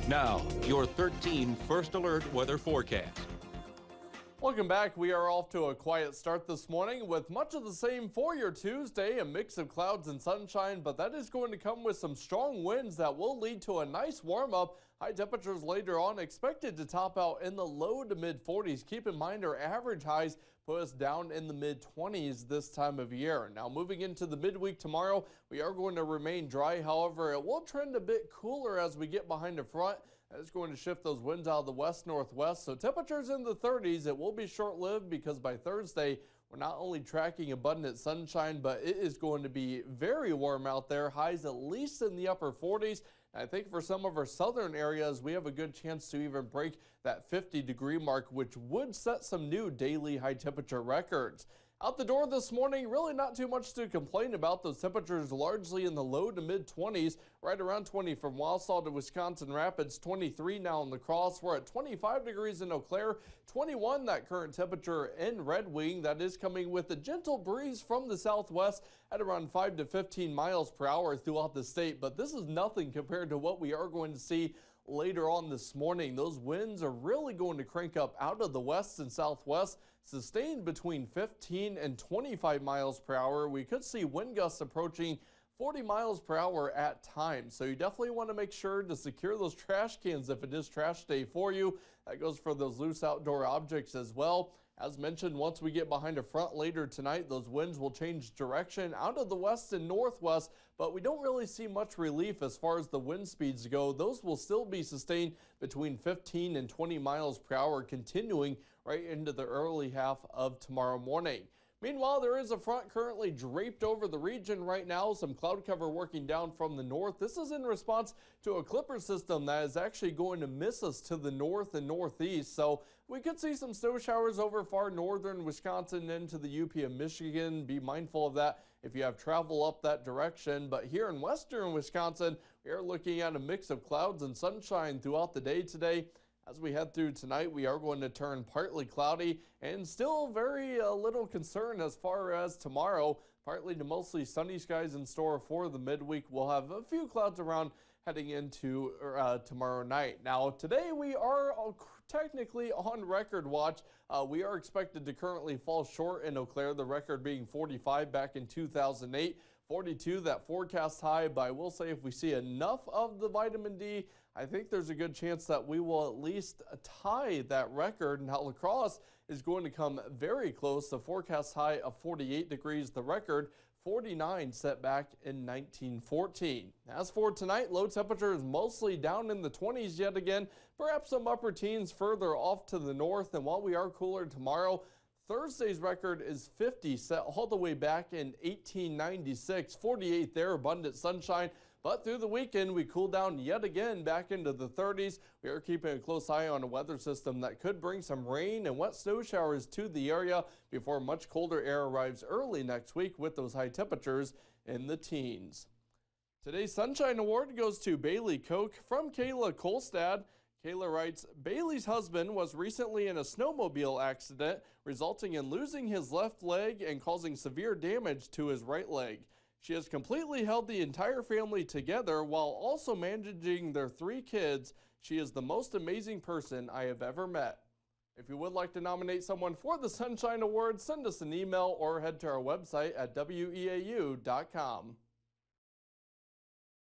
Now, your 13 First Alert weather forecast. Welcome back. We are off to a quiet start this morning with much of the same for your Tuesday, a mix of clouds and sunshine, but that is going to come with some strong winds that will lead to a nice warm up. High temperatures later on expected to top out in the low to mid 40s. Keep in mind our average highs put us down in the mid 20s this time of year. Now moving into the midweek tomorrow, we are going to remain dry. However, it will trend a bit cooler as we get behind the front. It's going to shift those winds out of the west-northwest, so temperatures in the 30s. It will be short-lived because by Thursday, we're not only tracking abundant sunshine, but it is going to be very warm out there, highs at least in the upper 40s. And I think for some of our southern areas, we have a good chance to even break that 50-degree mark, which would set some new daily high temperature records. Out the door this morning, really not too much to complain about. Those temperatures largely in the low to mid 20s, right around 20 from Wausau to Wisconsin Rapids, 23 now in LaCrosse. We're at 25 degrees in Eau Claire, 21 that current temperature in Red Wing. That is coming with a gentle breeze from the southwest at around 5 to 15 miles per hour throughout the state. But this is nothing compared to what we are going to see later on this morning. Those winds are really going to crank up out of the west and southwest, sustained between 15 and 25 miles per hour. We could see wind gusts approaching 40 miles per hour at times. So you definitely want to make sure to secure those trash cans if it is trash day for you. That goes for those loose outdoor objects as well. As mentioned, once we get behind a front later tonight, those winds will change direction out of the west and northwest, but we don't really see much relief as far as the wind speeds go. Those will still be sustained between 15 and 20 miles per hour, continuing right into the early half of tomorrow morning. Meanwhile, there is a front currently draped over the region right now, some cloud cover working down from the north. This is in response to a clipper system that is actually going to miss us to the north and northeast. So we could see some snow showers over far northern Wisconsin into the UP of Michigan. Be mindful of that if you have travel up that direction. But here in western Wisconsin, we are looking at a mix of clouds and sunshine throughout the day today. As we head through tonight, we are going to turn partly cloudy and still very little concern as far as tomorrow. Partly to mostly sunny skies in store for the midweek. We'll have a few clouds around heading into tomorrow night. Now, today we are technically on record watch. We are expected to currently fall short in Eau Claire, the record being 45 back in 2008. 42, that forecast high, but I will say if we see enough of the vitamin D, I think there's a good chance that we will at least tie that record. Now, LaCrosse is going to come very close. The forecast high of 48 degrees, the record 49 set back in 1914. As for tonight, low temperatures mostly down in the 20s yet again, perhaps some upper teens further off to the north. And while we are cooler tomorrow, Thursday's record is 50, set all the way back in 1896, 48 there, abundant sunshine. But through the weekend, we cool down yet again back into the 30s. We are keeping a close eye on a weather system that could bring some rain and wet snow showers to the area before much colder air arrives early next week with those high temperatures in the teens. Today's Sunshine Award goes to Bailey Koch from Kayla Kolstad. Kayla writes, Bailey's husband was recently in a snowmobile accident, resulting in losing his left leg and causing severe damage to his right leg. She has completely held the entire family together while also managing their 3 kids. She is the most amazing person I have ever met. If you would like to nominate someone for the Sunshine Award, send us an email or head to our website at WEAU.com.